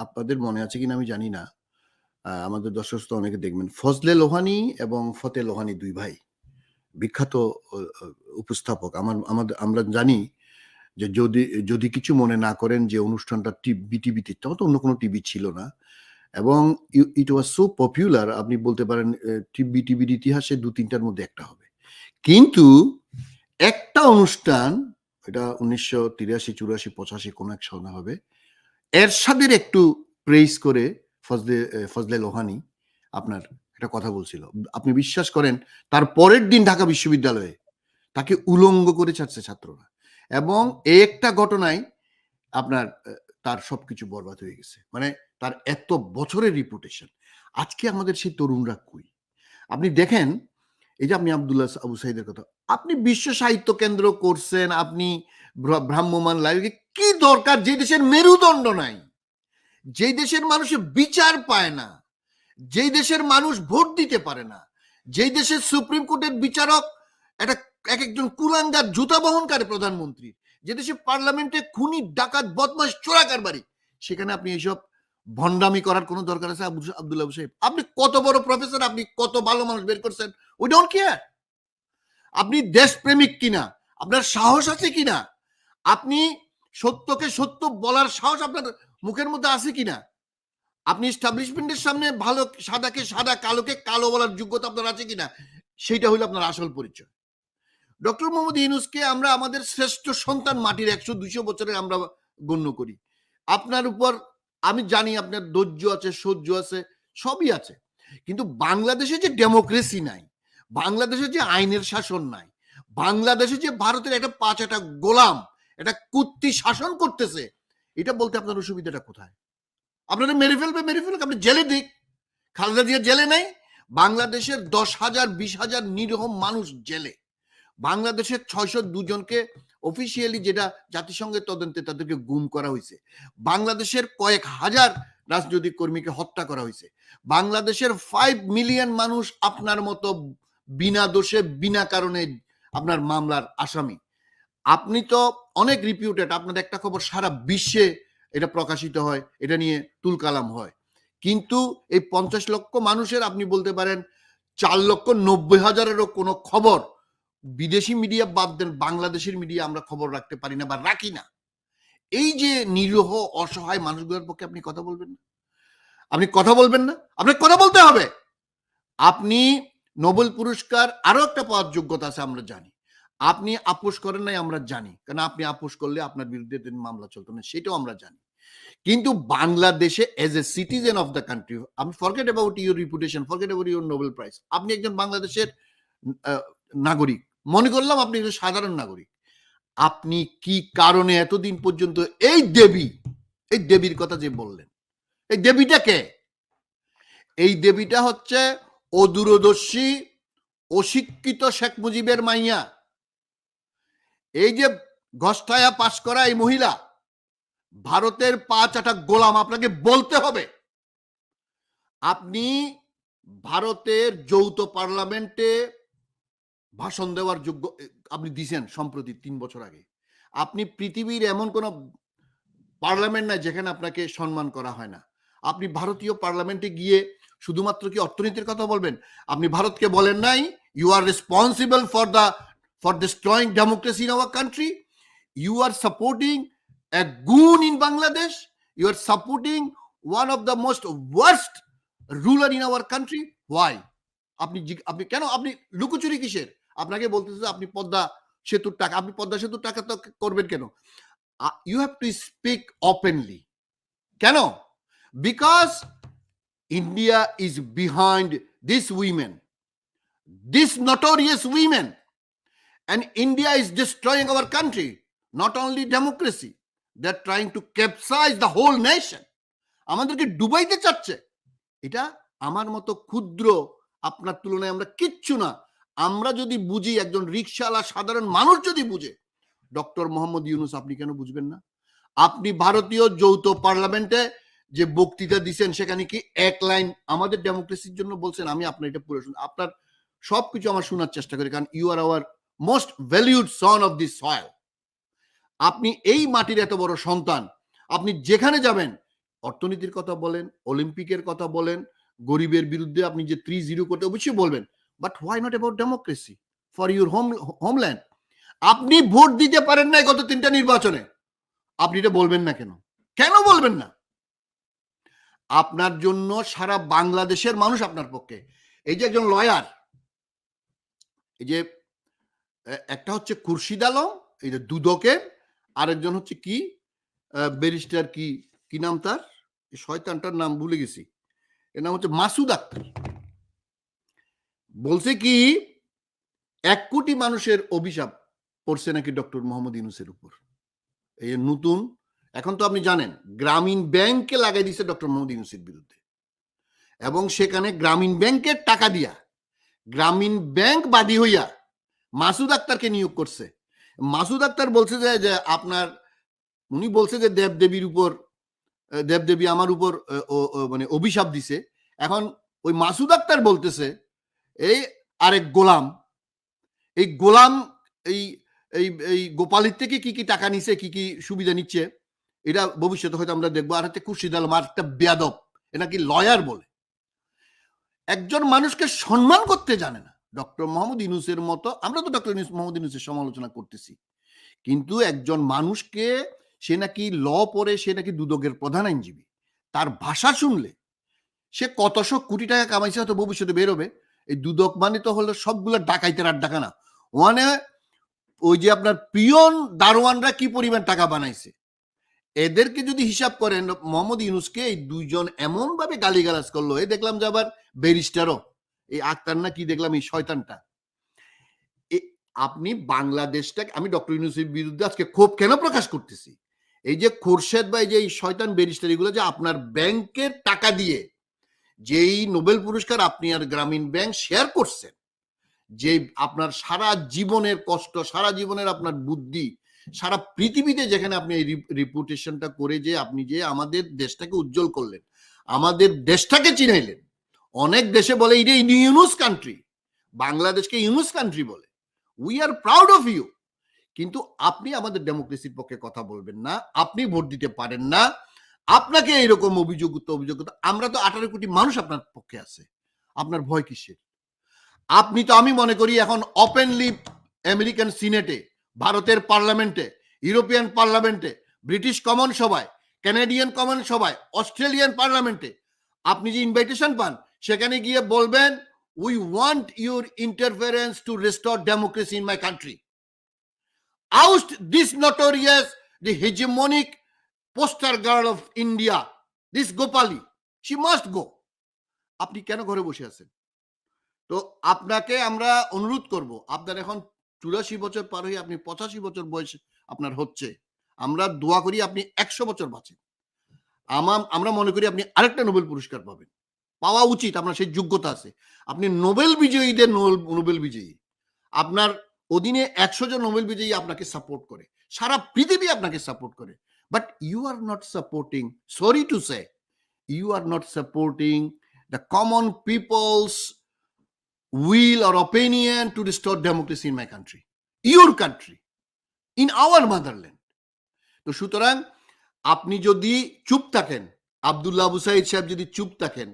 আপনাদের মনে আছে কিনা আমি জানি না। আমাদের দর্শক শ্রোতা অনেকে দেখবেন। ফজলে লোহানী এবং ফতে লোহানী ২ ভাই। বিখ্যাত অ অ উপস্থাপক। আমরা জানি যে যদি কিছু মনে না করেন যে অনুষ্ঠানটা বিটিভিতে, তখন তো অন্য কোনো টিভি ছিল না। এবং ইট ওয়াজ সো পপুলার, আপনি বলতে পারেন বিটিভির ইতিহাসে ২-৩ টার মধ্যে একটা হবে। কিন্তু একটা অনুষ্ঠান, এটা ১৯৮৩, ৮৪, ৮৫ কোনো এক সনে হবে। এরশাদের একটু প্রেইজ করে ফজলে লোহানী আপনার একটা কথা বলছিল। আপনি বিশ্বাস করেন তার পরের দিন ঢাকা বিশ্ববিদ্যালয়ে তাকে উলঙ্গ করে ছাড়ছে ছাত্ররা। এবং এই একটা ঘটনায় আপনার তার সবকিছু বরবাদ হয়ে গেছে। মানে তার এত বছরের রিপুটেশন। আজকে আমাদের সেই তরুণরা কই? আপনি দেখেন, এই যে আপনি আবু সাইদের কথা, আপনি বিশ্ব সাহিত্য কেন্দ্র করছেন, আপনি ভ্রাম্যমান লাইব্রেরি, কি দরকার? যে দেশের মেরুদণ্ড নাই, যেই দেশের মানুষের বিচার পায় না, যেই দেশের মানুষ ভোট দিতে পারে না, যেই দেশের সুপ্রিম কোর্টের বিচারক একটা এক একজন কুলাঙ্গার জুতা বহনকারী প্রধানমন্ত্রী, যে দেশে পার্লামেন্টে খুনি ডাকাত বদমাশ চোরাকার বাড়ি, সেখানে আপনি এইসব ভণ্ডামি করার কোনো দরকার আছে? আব্দুল্লাহ আবু সাহেব, আপনি কত বড় প্রফেসর, আপনি কত ভালো মানুষ বের করছেন, উই ডোন্ট কেয়ার। আপনি দেশপ্রেমিক কিনা, আপনার সাহস আছে কিনা, আপনি সত্যকে সত্য বলার সাহস আপনার মুখের মধ্যে আছে কিনা, আপনি এস্টাবলিশমেন্টের সামনে ভালো সাদাকে সাদা, কালোকে কালো বলার যোগ্যতা আপনার আছে কিনা, সেইটা হলো আপনার আসল পরিচয়। ডক্টর মোহাম্মদ ইউনূসকে আমরা আমাদের শ্রেষ্ঠ সন্তান, মাটির ১০০-২০০ বছরের আমরা গণ্য করি। আপনার উপর আমি জানি আপনার ধৈর্য আছে, সহ্য আছে, সবই আছে। কিন্তু বাংলাদেশে যে ডেমোক্রেসি নাই, বাংলাদেশে যে আইনের শাসন নাই, বাংলাদেশে যে ভারতের একটা একটা গোলাম, একটা কুত্তি শাসন করতেছে, এটা বলতে আপনার অসুবিধাটা কোথায়? আপনারা মেরে ফেলবে, আপনি জেলে দিক। খালেদা জিয়া জেলে নেই, বাংলাদেশের ১০,০০০, ২০,০০০ নিরীহ মানুষ জেলে। বাংলাদেশের ৬০২ জনকে অফিসিয়ালি, যেটা জাতিসংঘের তদন্তে, তাদেরকে গুম করা হয়েছে। বাংলাদেশের কয়েক হাজার রাজনৈতিক কর্মীকে হত্যা করা হয়েছে। বাংলাদেশের 5 মিলিয়ন মানুষ আপনার মতো বিনা দোষে, বিনা কারণে আপনার মামলার আসামি। আপনি তো অনেক রিপিউটেড, আপনার একটা খবর সারা বিশ্বে এটা প্রকাশিত হয়, এটা নিয়ে তুলকালাম হয়। কিন্তু এই ৫০ লক্ষ মানুষের আপনি বলতে পারেন ৪,৯০,০০০-এরও কোনো খবর, বিদেশি মিডিয়া বাদ দেন, বাংলাদেশের মিডিয়া আমরা খবর রাখতে পারি না বা রাখি না। এই যে নিরীহ অসহায় মানুষগুলোর পক্ষে আপনি কথা বলবেন না? আপনি কথা বলবেন না? আপনাকে কথা বলতে হবে। আপনি নোবেল পুরস্কার আরো একটা পাওয়ার যোগ্যতা আছে আমরা জানি। আপনি আপোস করেন নাই আমরা জানি, কারণ আপনি আপোস করলে আপনার বিরুদ্ধে মামলা চলতো না, সেটাও আমরা জানি। কিন্তু বাংলাদেশে as a citizen of the country, আমি forget about your reputation, forget about your Nobel prize, আপনি একজন বাংলাদেশের নাগরিক, মনে করলাম আপনি একজন সাধারণ নাগরিক। আপনি কি কারণে এতদিন পর্যন্ত এই দেবীর কথা যে বললেন, এই দেবীটা কে? এই দেবীটা হচ্ছে অদূরদর্শী, অশিক্ষিত শেখ মুজিবের মাইয়া। এই যে গস্তায়া পাস করা এই মহিলা ভারতের ৫ গোলাম, আপনাকে বলতে হবে। আপনি ভারতের যৌথ পার্লামেন্টে ভাষণ দেওয়ার যোগ্য আপনি দিছেন সম্প্রতি ৩ বছর আগে। আপনি পৃথিবীর এমন কোন পার্লামেন্ট নাই যেখানে আপনাকে সম্মান করা হয় না। আপনি ভারতীয় পার্লামেন্টে গিয়ে শুধুমাত্র কি অর্থনীতির কথা বলবেন? আপনি ভারতকে বলেন নাই you are responsible for destroying democracy in our country, you are supporting a goon in Bangladesh, you are supporting one of the most worst ruler in our country. Why? আপনি কেন, আপনি লুকোচুরি কিসের? আপনাকে বলতেছে আপনি পদ্মা সেতুর টাকা, আপনি পদ্মা সেতুর টাকা তো করবেন কেন? You have to speak openly. কেন? Because India is behind these women, these notorious women, and India is destroying our country, not only democracy, they're trying to capsize the whole nation. আমাদেরকে ডুবাইতে চাচ্ছে। এটা আমার মতো ক্ষুদ্র, আপনার তুলনায় আমরা কিচ্ছু না। আমরা যদি বুঝি, একজন রিকশাওয়ালা সাধারণ মানুষ যদি বুঝে, ডক্টর মোহাম্মদ ইউনূস আপনি কেন বুঝবেন না? আপনি ভারতীয় যৌথ পার্লামেন্টে যে বক্তৃতা দিচ্ছেন, সেখানে কি এক লাইন আমাদের ডেমোক্রেসির জন্য বলছেন? আমি আপনার এটা পুরো আপনার সবকিছু আমার শোনার চেষ্টা করি, কারণ you are our most valued son of this soil. আপনি এই মাটির এত বড় সন্তান, আপনি যেখানে যাবেন অর্থনীতির কথা বলেন, অলিম্পিকের কথা বলেন, গরিবের বিরুদ্ধে আপনি যে 3-0 করতে অবশ্যই বলবেন। But why not about democracy for your homeland? আপনি ভোট দিতে পারেন নাই গত 3টা নির্বাচনে। আপনি এটা বলবেন না কেন? কেন বলবেন না? আপনার জন্য সারা বাংলাদেশের মানুষ আপনার পক্ষে। এই যে একজন লয়ার, এই যে একটা হচ্ছে খুরশিদ আলম, এই যে দুদকের, আরেকজন হচ্ছে কি ব্যারিস্টার কি নাম তার? শয়তানটার নাম ভুলে গেছি। এর নাম হচ্ছে মাসুদ আক্তার। বলছে কি 1 কোটি মানুষের অভিশাপ পড়ছে নাকি ডক্টর মোহাম্মদ ইউনূসের উপর। এই নতুন, এখন তো আপনি জানেন গ্রামীণ ব্যাংকে লাগাই দিয়েছে ডক্টর মোহাম্মদ ইউনূসের বিরুদ্ধে, এবং সেখানে গ্রামীণ ব্যাংকের টাকা দিয়া গ্রামীণ ব্যাংক বাদী হইয়া মাসুদ আক্তারকে নিয়োগ করছে। মাসুদ আক্তার বলছে যে আপনার, উনি বলছে যে দেবদেবী আমার উপর মানে অভিশাপ দিছে। এখন ওই মাসুদ আক্তার বলতেছে এই আরেক গোলাম, এই গোলাম এই এই এই গোপালীর থেকে কি কি টাকা নিছে, কি কি সুবিধা নিচ্ছে, এটা ভবিষ্যতে হয়তো আমরা দেখবো। আর হচ্ছে খুরশিদ আলম আর একটা বেয়াদব, এটা কি লয়ার বলে, একজন মানুষকে সম্মান করতে জানে না। ডক্টর মোহাম্মদ ইউনূসের মতো, আমরা তো ডক্টর মোহাম্মদ ইউনূসের সমালোচনা করতেছি, কিন্তু একজন মানুষকে, সে নাকি ল পড়ে, সে নাকি দুদকের প্রধান আইনজীবী, তার ভাষা শুনলে সে কতশো কোটি টাকা কামাইছে হয়তো ভবিষ্যতে বেরোবে। এই দুদক মানে তো হলো সবগুলো ডাকাইতের আড্ডা না, ওখানে ওই যে আপনার পিয়ন দারোয়ানরা কি পরিমাণ টাকা বানাইছে, এদেরকে যদি হিসাব করেন, মোহাম্মদ ইউনূসকে এই দুইজন এমন ভাবে গালিগালাজ করলো। এই দেখলাম যে আবার ব্যারিস্টারও, এই আক্তার না কি দেখলাম, এই শয়তানটা। আপনি বাংলাদেশটাকে, আমি ডক্টর ইউনূসের বিরুদ্ধে আজকে ক্ষোভ কেন প্রকাশ করতেছি, এই যে খোরশেদ বা এই যে এই শয়তান ব্যারিস্টার, এগুলো যে আপনার ব্যাংকের টাকা দিয়ে যেই নোবেল পুরস্কার আপনি আর গ্রামীণ ব্যাংক শেয়ার করছেন, যে আপনার সারা জীবনের কষ্ট, সারা জীবনের আপনার বুদ্ধি, সারা পৃথিবীতে যেখানে আপনি এই রিপুটেশনটা করে যে আপনি যে আমাদের দেশটাকে উজ্জ্বল করলেন, আমাদের দেশটাকে চিনাইলেন। অনেক দেশে বলে এটা ইউনুস কান্ট্রি, বাংলাদেশকে ইউনুস কান্ট্রি বলে। We are proud of you. কিন্তু আপনি আমাদের ডেমোক্রেসির পক্ষে কথা বলবেন না, আপনি ভোট দিতে পারেন না, আপনাকে এরকম অভিযোগ, আমরা তো 18 কোটি মানুষ আপনার পক্ষে আছে, আপনার ভয় কিসের? আপনি তো, আমি মনে করি এখন ওপেনলি আমেরিকান সিনেটে, ভারতের পার্লামেন্টে, ইউরোপিয়ান পার্লামেন্টে, ব্রিটিশ কমন সভায়, কানাডিয়ান কমন সভায়, অস্ট্রেলিয়ান পার্লামেন্টে আপনি যে ইনভাইটেশন পান, সেখানে গিয়ে বলবেন we want your interference two restore democracy in my country, oust this notorious, the hegemonic poster girl of India, this Gopali, she must go. আপনি কেন ঘরে বসে আছেন? তো আপনাকে আমরা অনুরোধ করব, আপনার এখন 84 বছর পার হয়ে আপনি 85 বছর বয়স আপনার হচ্ছে, আমরা দোয়া করি আপনি 100 বছর বাঁচেন। আমরা মনে করি আপনি আরেকটা নোবেল পুরস্কার পাবেন, পাওয়া উচিত, আপনার সেই যোগ্যতা আছে। আপনি নোবেল বিজয়ীদের নোবেল বিজয়ী, আপনার অধীনে 100 জন নোবেল বিজয়ী আপনাকে সাপোর্ট করে, সারা পৃথিবী আপনাকে সাপোর্ট করে। But you are not supporting, sorry to say, you are not supporting the common peoples will or opinion to restore democracy in my country, your country, in our motherland. তো সুতরাং আপনি যদি চুপ থাকেন, আব্দুল্লাহ আবু সাইদ সাহেব যদি চুপ থাকেন,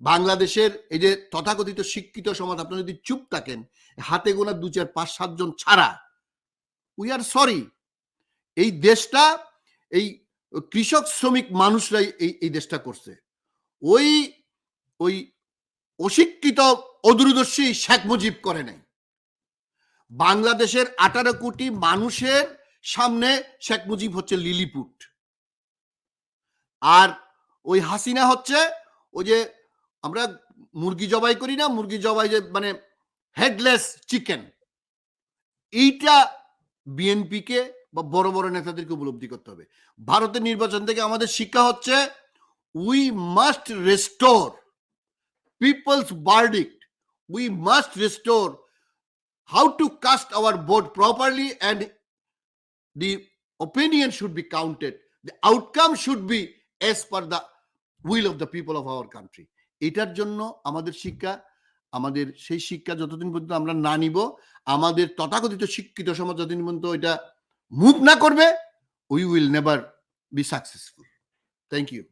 বাংলাদেশের এই যে তথাকথিত শিক্ষিত সমাজ আপনি যদি চুপ থাকেন, হাতে গোনা 2, 4, 5, 7 জন ছাড়া, উই আর সরি। এই দেশটা এই কৃষক শ্রমিক মানুষরাই এই দেশটা করছে। ওই ওই অশিক্ষিত অদূরদর্শী শেখ মুজিব করে নাই। বাংলাদেশের 18 কোটি মানুষের সামনে শেখ মুজিব হচ্ছে লিলিপুট, আর ওই হাসিনা হচ্ছে ওই যে আমরা মুরগি জবাই করি না, মুরগি জবাই যে মানে হেডলেস চিকেন। এইটা বিএনপিকে বা বড় বড় নেতাদেরকে উপলব্ধি করতে হবে। ভারতের নির্বাচন থেকে আমাদের শিক্ষা হচ্ছে we must restore people's verdict. We must restore how to cast our vote properly, and the opinion should be counted. The outcome should be as per the will of the people of our country. এটার জন্য আমাদের শিক্ষা, আমাদের সেই শিক্ষা যতদিন পর্যন্ত আমরা না নিব, আমাদের তথাকথিত শিক্ষিত সমাজ যতদিন পর্যন্ত এটা মুভ না করবে, we will never be successful. Thank you.